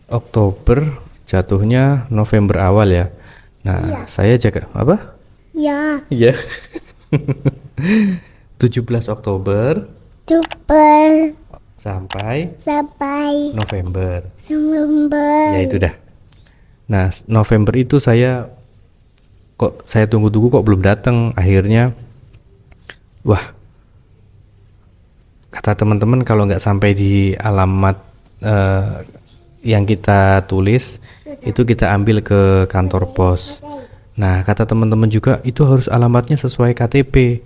Oktober jatuhnya November awal ya. Iya. Nah, saya jaga apa? Ya. Iya. 17 Oktober Super sampai sampai November. Ya itu November. dah. Nah, November itu saya tunggu-tunggu kok belum datang. Akhirnya, wah, kata teman-teman kalau nggak sampai di alamat eh, yang kita tulis, itu kita ambil ke kantor pos. Nah, kata teman-teman juga itu harus alamatnya sesuai KTP.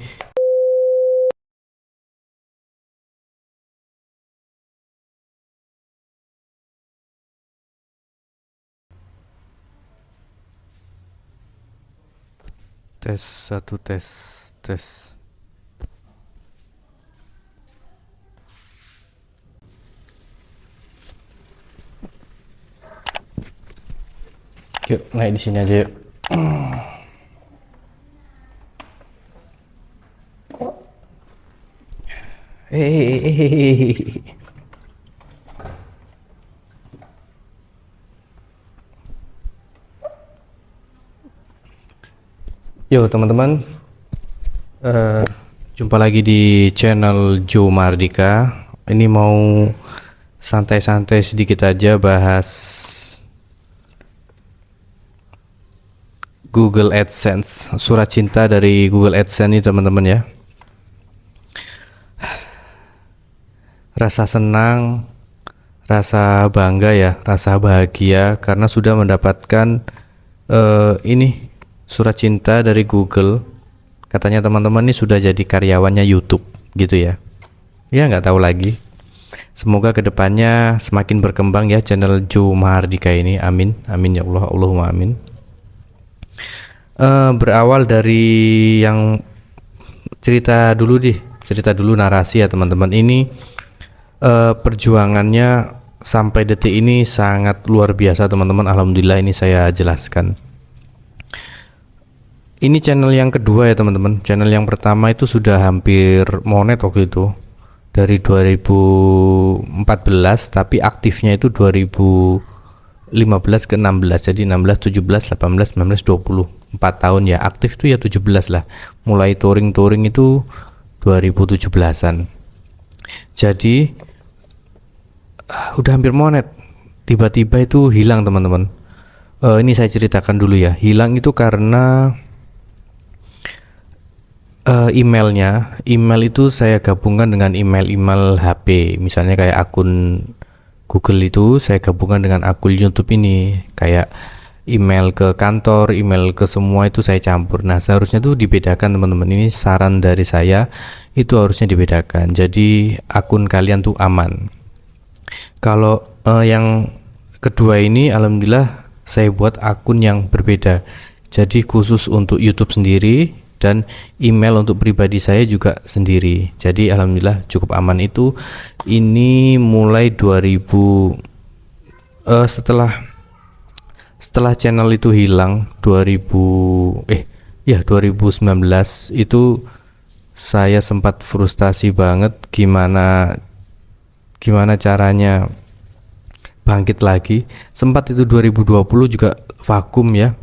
Tes satu tes tes. Yuk, naik di sini aja yuk. Hehehe. Yo teman-teman, eh, jumpa lagi di channel Joe Mardika. Ini mau santai-santai sedikit aja bahas Google AdSense, surat cinta dari Google AdSense nih teman-teman ya. Rasa senang, rasa bangga ya, rasa bahagia karena sudah mendapatkan ini surat cinta dari Google. Katanya teman-teman ini sudah jadi karyawannya YouTube gitu ya. Ya nggak tahu lagi. Semoga kedepannya semakin berkembang ya channel Joe Mahardika ini. Amin, amin ya Allah, Allahumma amin. Berawal dari yang cerita dulu narasi ya teman-teman. Ini perjuangannya sampai detik ini sangat luar biasa teman-teman. Alhamdulillah ini saya jelaskan. Ini channel yang kedua ya teman-teman. Channel yang pertama itu sudah hampir monet waktu itu dari 2014, tapi aktifnya itu 2015 ke 16. Jadi 16, 17, 18, 19, 20. 4 tahun ya. Aktif itu ya 17 lah. Mulai touring-touring itu 2017-an. Jadi udah hampir monet. Tiba-tiba itu hilang teman-teman. Ini saya ceritakan dulu ya. Hilang itu karena email itu saya gabungkan dengan email HP. Misalnya kayak akun Google itu saya gabungkan dengan akun YouTube ini. Kayak email ke kantor, email ke semua itu saya campur. Nah, seharusnya tuh dibedakan teman-teman. Ini saran dari saya, itu harusnya dibedakan. Jadi akun kalian tuh aman. Kalau yang kedua ini alhamdulillah saya buat akun yang berbeda. Jadi khusus untuk YouTube sendiri dan email untuk pribadi saya juga sendiri. Jadi alhamdulillah cukup aman itu. Ini mulai 2000 setelah channel itu hilang 2019 itu saya sempat frustasi banget gimana caranya bangkit lagi. Sempat itu 2020 juga vakum ya.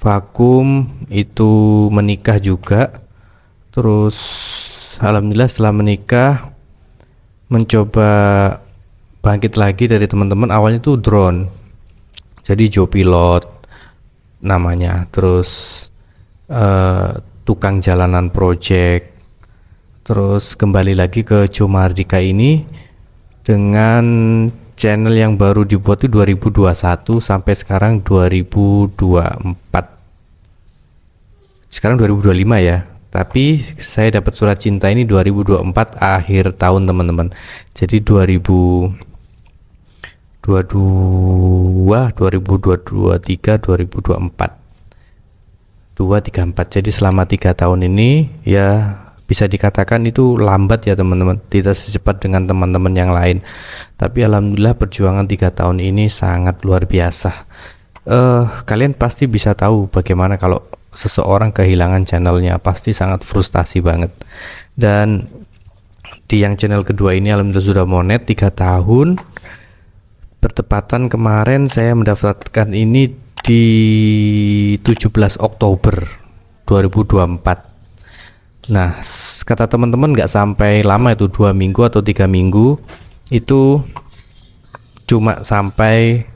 Vakum itu menikah juga. Terus alhamdulillah setelah menikah mencoba bangkit lagi dari teman-teman. Awalnya tuh drone. Jadi Joe Pilot namanya. Terus tukang jalanan project. Terus kembali lagi ke Joe Mardika ini dengan channel yang baru dibuat itu 2021 sampai sekarang 2024. Sekarang 2025 ya. Tapi saya dapat surat cinta ini 2024 akhir tahun teman-teman. Jadi 2022, 2023, 2024. 234. Jadi selama 3 tahun ini ya bisa dikatakan itu lambat ya teman-teman, tidak secepat dengan teman-teman yang lain, tapi alhamdulillah perjuangan 3 tahun ini sangat luar biasa. Kalian pasti bisa tahu bagaimana kalau seseorang kehilangan channelnya, pasti sangat frustasi banget. Dan di yang channel kedua ini alhamdulillah sudah monet 3 tahun, bertepatan kemarin saya mendaftarkan ini di 17 Oktober 2024. Nah, kata teman-teman nggak sampai lama itu 2 minggu atau 3 minggu, itu cuma sampai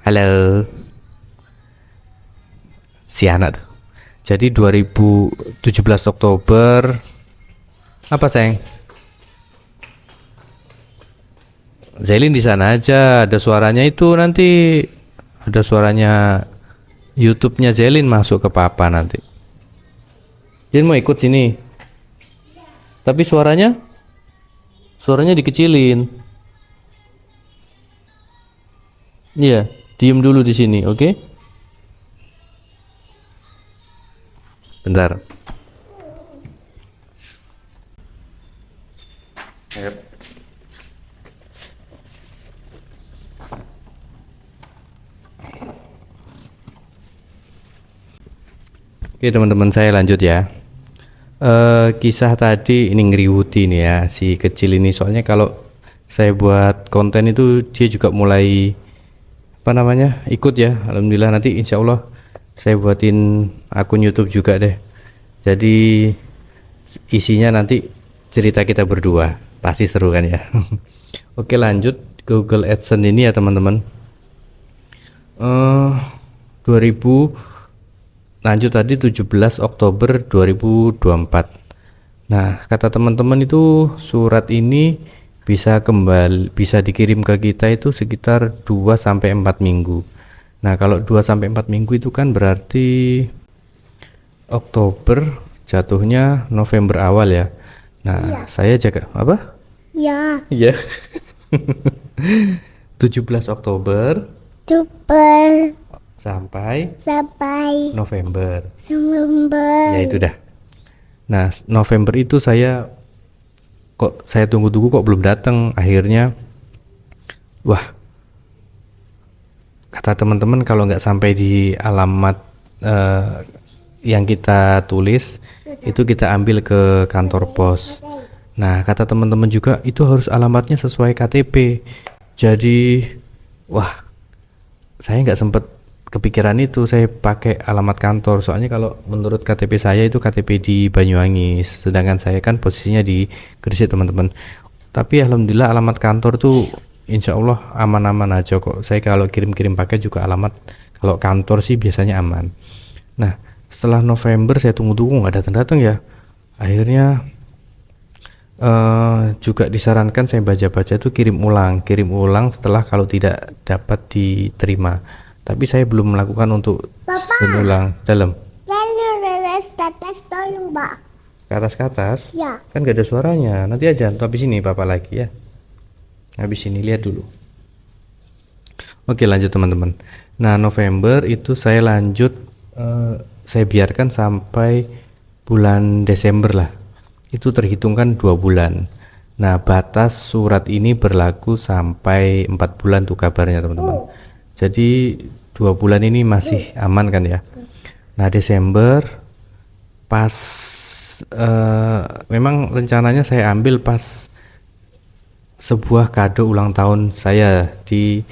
halo si anak tuh. Jadi 2017 Oktober apa sayang? Zelin di sana aja, ada suaranya itu nanti, ada suaranya YouTube-nya Zelin masuk ke papa nanti. Zelin mau ikut sini, tapi suaranya dikecilin. Iya, diem dulu di sini, oke? Bentar. Oke teman-teman, saya lanjut ya. Kisah tadi ini ngeriwuti nih ya si kecil ini, soalnya kalau saya buat konten itu dia juga mulai apa namanya ikut ya. Alhamdulillah, nanti insya Allah saya buatin akun YouTube juga deh. Jadi isinya nanti cerita kita berdua, pasti seru kan ya. Oke lanjut, Google AdSense ini ya teman-teman. 2000 lanjut tadi 17 Oktober 2024. Nah, kata teman-teman itu surat ini bisa dikirim ke kita itu sekitar 2 sampai 4 minggu. Nah, kalau 2 sampai 4 minggu itu kan berarti Oktober jatuhnya November awal ya. Nah, saya jaga apa? Ya. Iya. 17 Oktober Super. sampai Sampai November. November. Ya itu dah. Nah, November itu saya tunggu-tunggu kok belum datang. Akhirnya wah, kata teman-teman kalau nggak sampai di alamat yang kita tulis itu kita ambil ke kantor pos. Nah, kata teman-teman juga itu harus alamatnya sesuai KTP. Jadi wah, saya nggak sempet kepikiran itu, saya pakai alamat kantor. Soalnya kalau menurut KTP saya itu KTP di Banyuwangi, sedangkan saya kan posisinya di Gresik teman-teman. Tapi alhamdulillah alamat kantor tuh insya Allah aman-aman aja kok. Saya kalau kirim-kirim pakai juga alamat kalau kantor sih biasanya aman. Nah, setelah November saya tunggu-tunggu nggak datang-datang ya. Akhirnya juga disarankan saya baca-baca itu kirim ulang setelah kalau tidak dapat diterima. Tapi saya belum melakukan untuk senulang dalam. Lalu leles tetes tolong mbak. Ke atas Ya. kan gak ada suaranya. Nanti aja habis ini papa lagi ya. Habis ini lihat dulu. Oke lanjut teman-teman. Nah November itu saya lanjut, saya biarkan sampai bulan Desember lah. Itu terhitungkan 2 bulan. Nah batas surat ini berlaku sampai 4 bulan tuh kabarnya teman-teman. Jadi 2 bulan ini masih aman kan ya. Nah Desember pas memang rencananya saya ambil pas sebuah kado ulang tahun saya di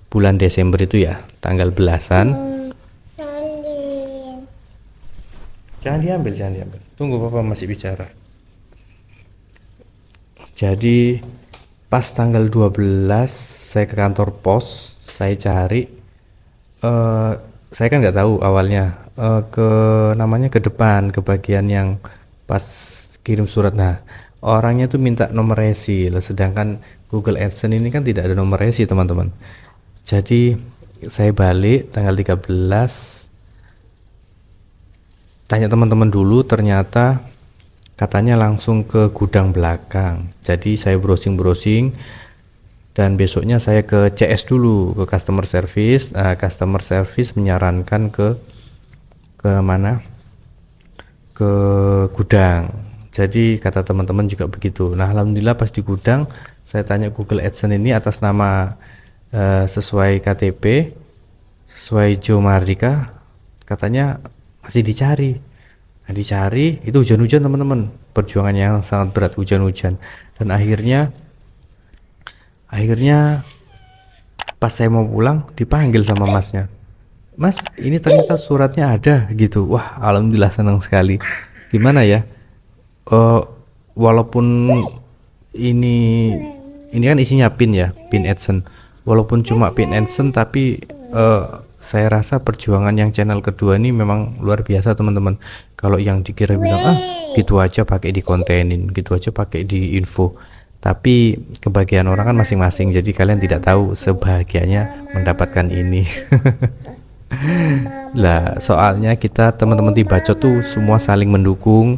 bulan Desember itu ya, tanggal belasan. Salin. Jangan diambil. Tunggu papa masih bicara. Jadi pas tanggal 12 saya ke kantor pos, saya cari, saya kan nggak tahu awalnya, ke namanya ke depan, ke bagian yang pas kirim surat. Nah orangnya tuh minta nomor resi, sedangkan Google AdSense ini kan tidak ada nomor resi teman-teman. Jadi saya balik tanggal 13, tanya teman-teman dulu, ternyata katanya langsung ke gudang belakang. Jadi saya browsing dan besoknya saya ke CS dulu, ke customer service. Customer service menyarankan ke mana, ke gudang. Jadi kata teman-teman juga begitu. Nah alhamdulillah pas di gudang saya tanya Google AdSense ini atas nama sesuai KTP, sesuai Joe Mardika, katanya masih dicari. Nah, dicari itu hujan-hujan teman-teman, perjuangan yang sangat berat, hujan-hujan. Dan akhirnya Akhirnya pas saya mau pulang dipanggil sama masnya, Mas ini ternyata suratnya ada gitu. Wah alhamdulillah senang sekali. Gimana ya, eh, walaupun ini kan isinya pin ya, pin AdSense. Walaupun cuma pin AdSense tapi saya rasa perjuangan yang channel kedua ini memang luar biasa teman-teman. Kalau yang dikira bilang gitu aja pakai dikontenin, gitu aja pakai di info. Tapi kebahagiaan orang kan masing-masing. Jadi kalian tidak tahu sebahagianya mendapatkan ini. Lah soalnya kita teman-teman di Bacot tuh semua saling mendukung.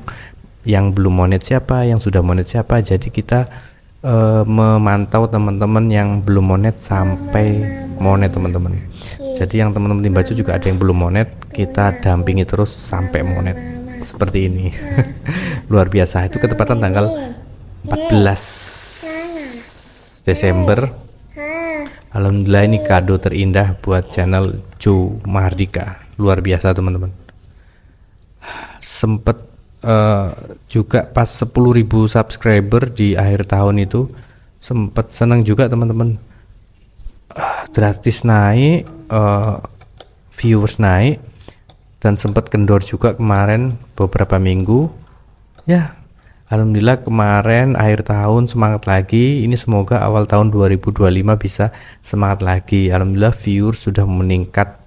Yang belum monet siapa, yang sudah monet siapa. Jadi kita memantau teman-teman yang belum monet sampai monet teman-teman. Jadi yang teman-teman tim Bacot juga ada yang belum monet, kita dampingi terus sampai monet seperti ini. Luar biasa. Itu ketepatan tanggal 14 Desember. Alhamdulillah ini kado terindah buat channel Joe Mahardika. Luar biasa teman-teman. Sempet juga pas 10.000 subscriber di akhir tahun itu sempet senang juga teman-teman. Drastis naik, viewers naik, dan sempat kendor juga kemarin beberapa minggu ya. Alhamdulillah kemarin akhir tahun semangat lagi. Ini semoga awal tahun 2025 bisa semangat lagi. Alhamdulillah viewers sudah meningkat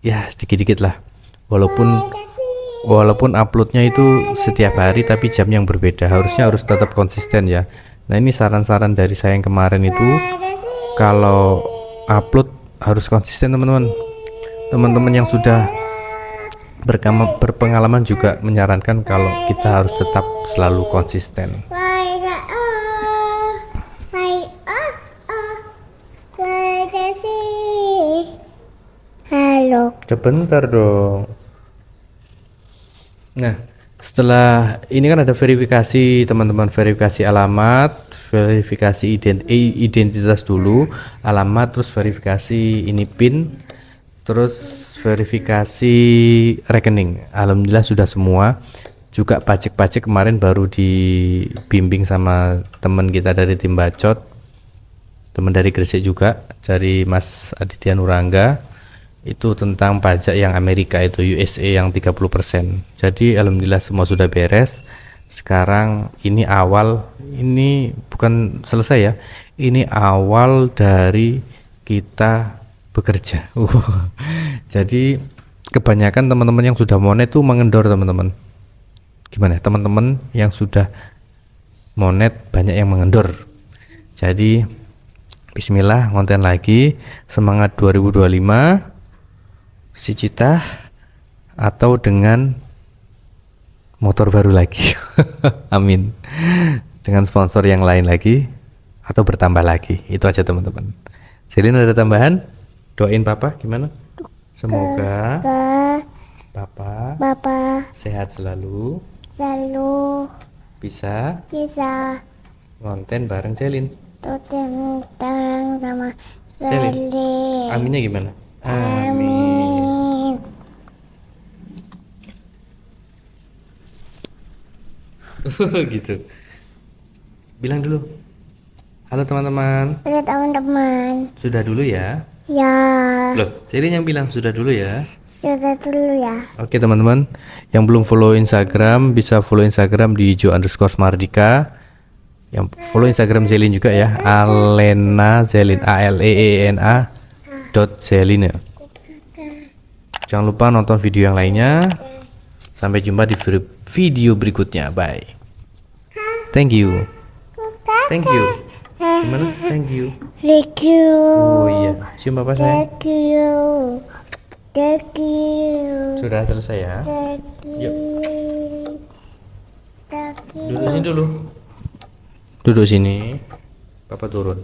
ya sedikit-dikit lah, walaupun uploadnya itu setiap hari tapi jam yang berbeda. Harusnya harus tetap konsisten ya. Nah ini saran-saran dari saya yang kemarin itu, kalau upload harus konsisten teman-teman. Teman-teman yang sudah berpengalaman juga menyarankan kalau kita harus tetap selalu konsisten. Halo. Sebentar dong. Nah, setelah ini kan ada verifikasi teman-teman, verifikasi alamat, verifikasi identitas dulu, alamat, terus verifikasi ini PIN, terus verifikasi rekening. Alhamdulillah sudah semua. Juga pajak kemarin baru dibimbing sama teman kita dari tim Bacot, teman dari Gresik juga, dari Mas Aditya Nurangga. Itu tentang pajak yang Amerika itu USA yang 30%. Jadi alhamdulillah semua sudah beres. Sekarang ini bukan selesai ya. Ini awal dari kita bekerja. Jadi kebanyakan teman-teman yang sudah monet tuh mengendor teman-teman. Gimana teman-teman yang sudah monet banyak yang mengendor. Jadi bismillah, konten lagi, semangat 2025. Si Cita atau dengan motor baru lagi. Amin. Dengan sponsor yang lain lagi atau bertambah lagi. Itu aja teman-teman. Selin ada tambahan? Doain papa gimana? Semoga papa sehat selalu bisa konten bareng Selin. Tuteng sama Selin. Selin. Aminnya gimana? Amin. Gitu. Bilang dulu. Halo teman-teman. Halo teman-teman. Sudah dulu ya? Ya. Loh, Selin yang bilang sudah dulu ya? Sudah dulu ya. Oke teman-teman, yang belum follow Instagram bisa follow Instagram di Jo_Mardika. Yang follow Instagram Zelin juga ya, Alena Zelin, ALEENA .Zelin ya. Jangan lupa nonton video yang lainnya. Sampai jumpa di video berikutnya. Bye. Thank you. Thank you. Gimana? Thank you. Thank you. Oh iya. Cium papa sayang. Thank you. Thank you. Sudah selesai ya. Thank you. Yuk. Thank you. Duduk sini dulu. Duduk sini. Papa turun.